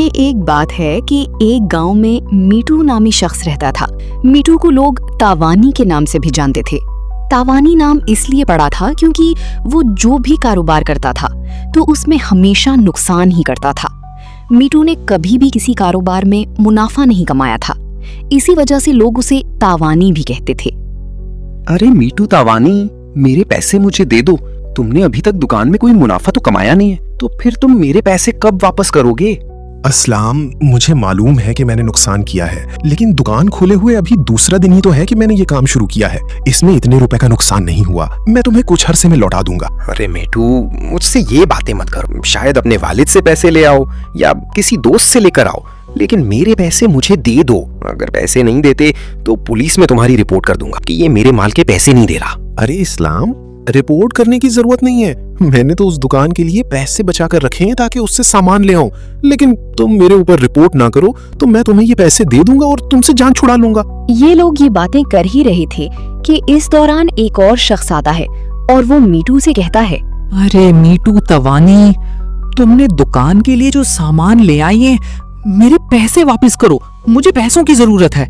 ये एक बात है कि एक गांव में मीटू नामी शख्स रहता था। मीटू को लोग तावानी के नाम से भी जानते थे। तावानी नाम इसलिए पड़ा था क्योंकि वो जो भी कारोबार करता था तो उसमें हमेशा नुकसान ही करता था। मीटू ने कभी भी किसी कारोबार में मुनाफा नहीं कमाया था, इसी वजह से लोग उसे तावानी भी कहते थे। अरे मीटू तावानी, मेरे पैसे मुझे दे दो। तुमने अभी तक दुकान में कोई मुनाफा तो कमाया नहीं है, तो फिर तुम मेरे पैसे कब वापस करोगे? अस्सलाम, मुझे मालूम है कि मैंने नुकसान किया है, लेकिन दुकान खोले हुए अभी दूसरा दिन ही तो है कि मैंने ये काम शुरू किया है। इसमें इतने रुपए का नुकसान नहीं हुआ। मैं तुम्हें कुछ अरसे में लौटा दूंगा। अरे मीटू, मुझसे ये बातें मत करो। शायद अपने वालिद से पैसे ले आओ या किसी दोस्त से लेकर आओ, लेकिन मेरे पैसे मुझे दे दो। अगर पैसे नहीं देते तो पुलिस में तुम्हारी रिपोर्ट कर दूंगा कि ये मेरे माल के पैसे नहीं दे रहा। अरे इस्लाम, रिपोर्ट करने की जरूरत नहीं है। मैंने तो उस दुकान के लिए पैसे बचा कर रखे हैं ताकि उससे सामान ले आऊं, लेकिन तुम मेरे ऊपर रिपोर्ट ना करो तो मैं तुम्हें ये पैसे दे दूंगा और तुमसे जान छुड़ा लूंगा। ये लोग ये बातें कर ही रहे थे कि इस दौरान एक और शख्स आता है और वो मीटू से कहता है, अरे मीटू तवानी, तुमने दुकान के लिए जो सामान ले आई है, मेरे पैसे वापस करो, मुझे पैसों की जरूरत है।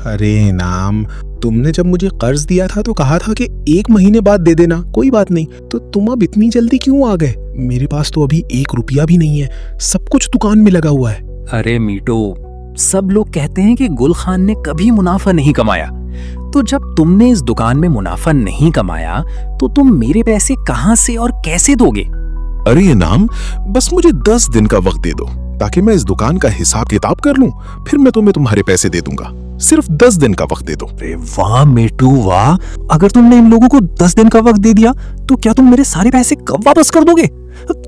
अरे इनाम, तुमने जब मुझे कर्ज दिया था तो कहा था कि 1 महीने बाद दे देना, कोई बात नहीं। तो तुम अब इतनी जल्दी क्यों आ गए? मेरे पास तो अभी 1 रुपया भी नहीं है, सब कुछ दुकान में लगा हुआ है। अरे मीटू, सब लोग कहते हैं कि गुल खान ने कभी मुनाफा नहीं कमाया, तो जब तुमने इस दुकान में मुनाफा नहीं कमाया तो तुम मेरे पैसे कहां से और कैसे दोगे? अरे इनाम, बस मुझे 10 दिन का वक्त दे दो ताकि मैं इस दुकान का हिसाब किताब कर लूं, फिर मैं तुम्हें तुम्हारे पैसे दे दूंगा। सिर्फ 10 दिन का वक्त दे दो। अरे वाह मीटू वाह, अगर तुमने इन लोगों को 10 दिन का वक्त दे दिया तो क्या तुम मेरे सारे पैसे कब वापस कर दोगे?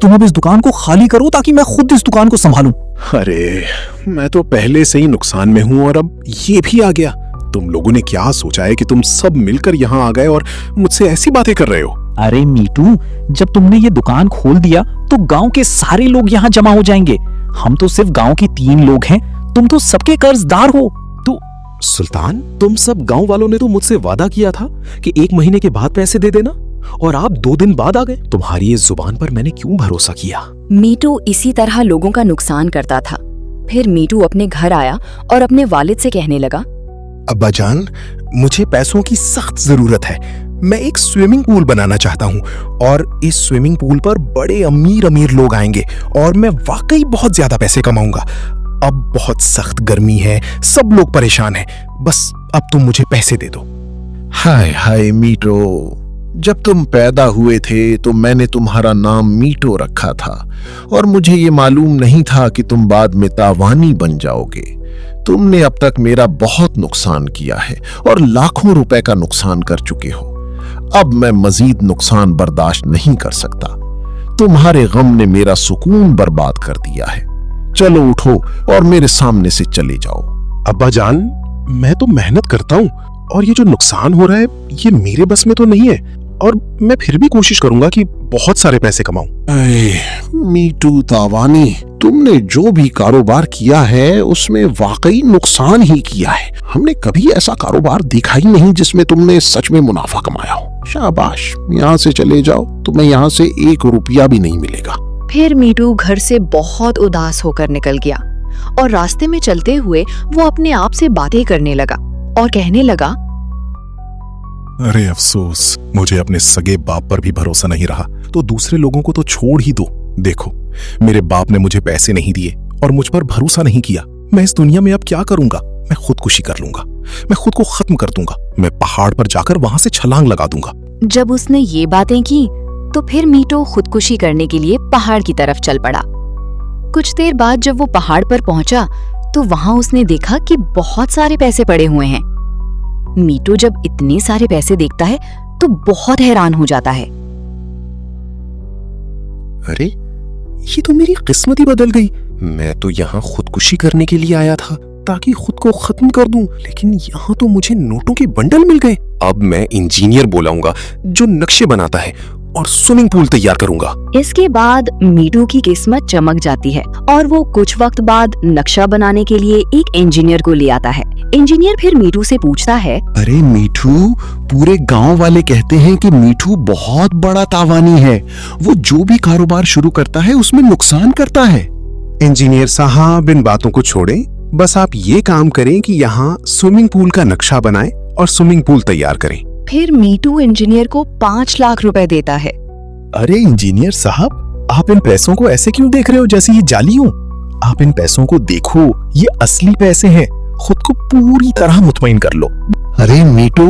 तुम अब इस दुकान को खाली करो ताकि मैं खुद इस दुकान को संभालूं। अरे मैं तो पहले से ही नुकसान में हूँ और अब ये भी आ गया। तुम लोगों ने क्या सोचा है कि तुम सब मिलकर यहाँ आ गए और मुझसे ऐसी बातें कर रहे हो? अरे मीटू, जब तुमने ये दुकान खोल दिया तो गांव के सारे लोग यहाँ जमा हो जाएंगे। हम तो सिर्फ गांव के 3 लोग हैं, तुम तो सबके कर्जदार हो। तो सुल्तान, तुम सब गांव वालों ने तो मुझसे वादा किया था कि 1 महीने के बाद पैसे दे देना, और आप 2 दिन बाद आ गए। तुम्हारी इस जुबान पर मैंने क्यों भरोसा किया? मीटू इसी तरह लोगों का नुकसान करता था। फिर मीटू अपने घर आया और अपने वालिद से कहने लगा, अब्बा जान, मुझे पैसों की सख्त जरूरत है। मैं एक स्विमिंग पूल बनाना चाहता हूँ और इस स्विमिंग पूल पर बड़े अमीर अमीर लोग आएंगे और मैं वाकई बहुत ज्यादा पैसे कमाऊंगा। अब बहुत सख्त गर्मी है, सब लोग परेशान हैं, बस अब तुम मुझे पैसे दे दो। हाय हाय मीटो, जब तुम पैदा हुए थे तो मैंने तुम्हारा नाम मीटो रखा था और मुझे ये मालूम नहीं था कि तुम बाद में तावानी बन जाओगे। तुमने अब तक मेरा बहुत नुकसान किया है और लाखों रुपए का नुकसान कर चुके हो। अब मैं मजीद नुकसान बर्दाश्त नहीं कर सकता। तुम्हारे गम ने मेरा सुकून बर्बाद कर दिया है। चलो उठो और मेरे सामने से चले जाओ। अब्बा जान, मैं तो मेहनत करता हूँ और ये जो नुकसान हो रहा है ये मेरे बस में तो नहीं है, और मैं फिर भी कोशिश करूंगा कि बहुत सारे पैसे कमाऊं। मीटू तावानी, तुमने जो भी कारोबार किया है उसमें वाकई नुकसान ही किया है। हमने कभी ऐसा कारोबार देखा ही नहीं जिसमें तुमने सच में मुनाफा कमाया हो। शाबाश, यहाँ से चले जाओ, तुम्हें यहाँ से 1 रुपया भी नहीं मिलेगा। फिर मीटू घर से बहुत उदास होकर निकल गया और रास्ते में चलते हुए वो अपने आप से बातें करने लगा और कहने लगा, अरे अफसोस, मुझे अपने सगे बाप पर भी भरोसा नहीं रहा, तो दूसरे लोगों को तो छोड़ ही दो। देखो, मेरे बाप ने मुझे पैसे नहीं दिए और मुझ पर भरोसा नहीं किया। मैं इस दुनिया में अब क्या करूंगा? मैं खुदकुशी कर लूंगा, मैं खुद को खत्म कर दूंगा। मैं पहाड़ पर जाकर वहां से छलांग लगा दूंगा। जब उसने ये बातें की तो फिर मीटू खुदकुशी करने के लिए पहाड़ की तरफ चल पड़ा। कुछ देर बाद जब वो पहाड़ पर पहुंचा तो वहां उसने देखा कि बहुत सारे पैसे पड़े हुए हैं। मीटू जब इतने सारे पैसे देखता है तो बहुत हैरान हो जाता है। अरे, ये तो मेरी किस्मत ही बदल गई। मैं तो यहाँ खुदकुशी करने के लिए आया था ताकि खुद को खत्म कर दूं, लेकिन यहाँ तो मुझे नोटों के बंडल मिल गए। अब मैं इंजीनियर बुलाऊंगा जो नक्शे बनाता है और स्विमिंग पूल तैयार करूंगा। इसके बाद मीटू की किस्मत चमक जाती है और वो कुछ वक्त बाद नक्शा बनाने के लिए एक इंजीनियर को ले आता है। इंजीनियर फिर मीटू से पूछता है, अरे मीठू, पूरे गांव वाले कहते हैं कि मीठू बहुत बड़ा तावानी है। वो जो भी कारोबार शुरू करता है उसमें नुकसान करता है। इंजीनियर साहब, इन बातों को छोड़ें, बस आप ये काम करें कि यहाँ स्विमिंग पूल का नक्शा बनाएं और स्विमिंग पूल तैयार करें। फिर मीटू इंजीनियर को 5 लाख रुपए देता है। अरे इंजीनियर साहब, आप इन पैसों को ऐसे क्यों देख रहे हो जैसे ये जाली हो? आप इन पैसों को देखो, ये असली पैसे हैं। खुद को पूरी तरह मुतमईन कर लो। अरे मीटू,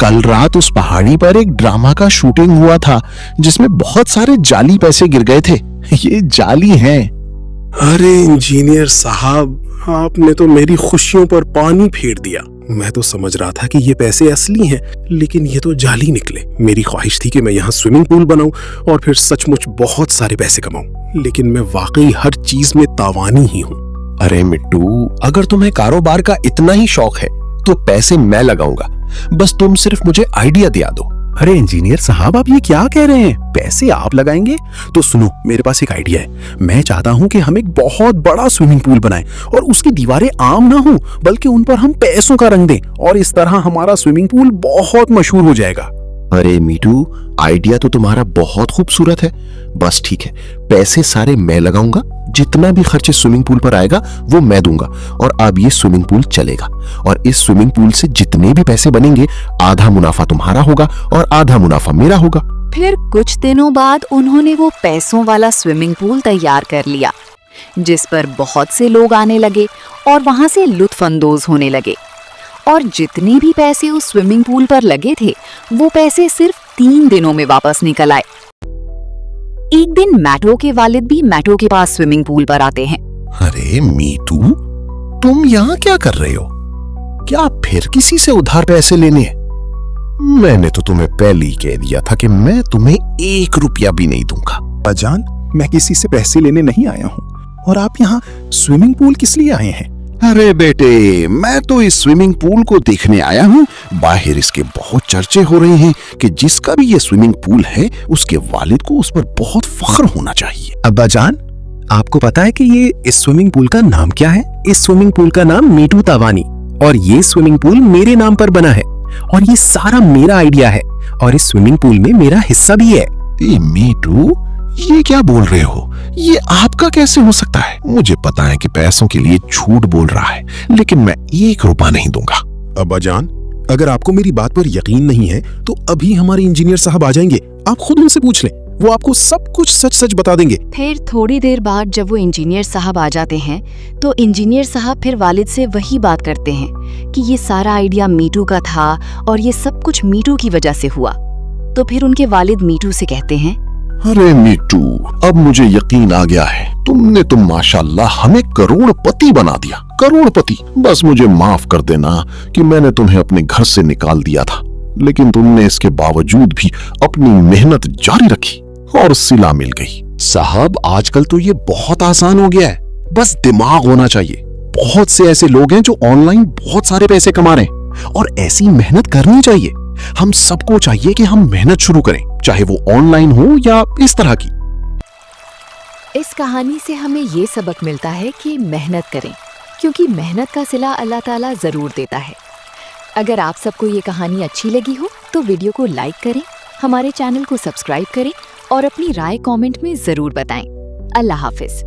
कल रात उस पहाड़ी पर एक ड्रामा का शूटिंग हुआ था जिसमें बहुत सारे जाली पैसे गिर गए थे। ये जाली हैं। अरे इंजीनियर साहब, आपने तो मेरी खुशियों पर पानी फेर दिया। मैं तो समझ रहा था कि ये पैसे असली हैं, लेकिन ये तो जाली निकले। मेरी ख्वाहिश थी कि मैं यहाँ स्विमिंग पूल बनाऊं और फिर सचमुच बहुत सारे पैसे कमाऊं, लेकिन मैं वाकई हर चीज में तावानी ही हूँ। अरे मिट्टू, अगर तुम्हें कारोबार का इतना ही शौक है तो पैसे मैं लगाऊंगा, बस तुम सिर्फ मुझे आइडिया दिया दो। अरे इंजीनियर साहब, आप ये क्या कह रहे हैं? पैसे आप लगाएंगे? तो सुनो, मेरे पास एक आइडिया है। मैं चाहता हूँ कि हम एक बहुत बड़ा स्विमिंग पूल बनाएं और उसकी दीवारें आम ना हो, बल्कि उन पर हम पैसों का रंग दें और इस तरह हमारा स्विमिंग पूल बहुत मशहूर हो जाएगा। अरे मीटू, आइडिया तो तुम्हारा बहुत खूबसूरत है। बस ठीक है, पैसे सारे मैं लगाऊंगा। जितना भी खर्चे स्विमिंग पूल पर आएगा वो मैं दूंगा और अब ये स्विमिंग पूल चलेगा। और इस स्विमिंग पूल से जितने भी पैसे बनेंगे, आधा मुनाफा तुम्हारा होगा और आधा मुनाफा मेरा होगा। फिर कुछ दिनों बाद उन्होंने वो पैसों वाला स्विमिंग पूल तैयार कर लिया, जिस पर बहुत से लोग आने लगे और वहां से लुत्फानंदोज होने लगे। और जितने भी पैसे उस स्विमिंग पूल पर लगे थे, वो पैसे सिर्फ 3 दिनों में वापस निकल आए। एक दिन मैटो के वालिद भी मैटो के पास स्विमिंग पूल पर आते हैं। अरे मीटू, तुम यहाँ क्या कर रहे हो? क्या फिर किसी से उधार पैसे लेने हैं? मैंने तो तुम्हें पहले ही कह दिया था कि मैं तुम्हें 1 रुपया भी नहीं दूंगा। अजान, मैं किसी से पैसे लेने नहीं आया हूँ। और आप यहाँ स्विमिंग पूल किस लिए आए हैं? अरे बेटे, मैं तो इस स्विमिंग पूल को देखने आया हूँ। बाहर इसके बहुत चर्चे हो रहे हैं कि जिसका भी ये स्विमिंग पूल है, उसके वालिद को उस पर बहुत फख्र होना चाहिए। अब्बा जान, आपको पता है कि ये इस स्विमिंग पूल का नाम क्या है? इस स्विमिंग पूल का नाम मीटू तावानी, और ये स्विमिंग पूल मेरे नाम पर बना है और ये सारा मेरा आइडिया है और इस स्विमिंग पूल में मेरा हिस्सा भी है। मीटू, ये क्या बोल रहे हो? ये आपका कैसे हो सकता है? मुझे पता है कि पैसों के लिए झूठ बोल रहा है, लेकिन मैं 1 रुपया नहीं दूंगा। अब्बा जान, अगर आपको मेरी बात पर यकीन नहीं है तो अभी हमारे इंजीनियर साहब आ जाएंगे। आप खुद उनसे पूछ लें, वो आपको सब कुछ सच सच बता देंगे। फिर थोड़ी देर बाद जब वो इंजीनियर साहब आ जाते हैं, तो इंजीनियर साहब फिर वालिद से वही बात करते हैं कि ये सारा आइडिया मीटू का था और ये सब कुछ मीटू की वजह से हुआ। तो फिर उनके वालिद मीटू से कहते हैं, अरे मीटू, अब मुझे यकीन आ गया है। तुमने तो माशाल्लाह हमें करोड़पति बना दिया। करोड़पति। बस मुझे माफ कर देना कि मैंने तुम्हें अपने घर से निकाल दिया था, लेकिन तुमने इसके बावजूद भी अपनी मेहनत जारी रखी और सिला मिल गई। साहब, आजकल तो ये बहुत आसान हो गया है, बस दिमाग होना चाहिए। बहुत से ऐसे लोग हैं जो ऑनलाइन बहुत सारे पैसे कमा रहे हैं और ऐसी मेहनत करनी चाहिए। हम सबको चाहिए कि हम मेहनत शुरू करें, चाहे वो ऑनलाइन हो या इस तरह की। इस कहानी से हमें ये सबक मिलता है कि मेहनत करें, क्योंकि मेहनत का सिला अल्लाह ताला जरूर देता है। अगर आप सबको ये कहानी अच्छी लगी हो तो वीडियो को लाइक करें, हमारे चैनल को सब्सक्राइब करें और अपनी राय कमेंट में जरूर बताएं। अल्लाह हाफिज।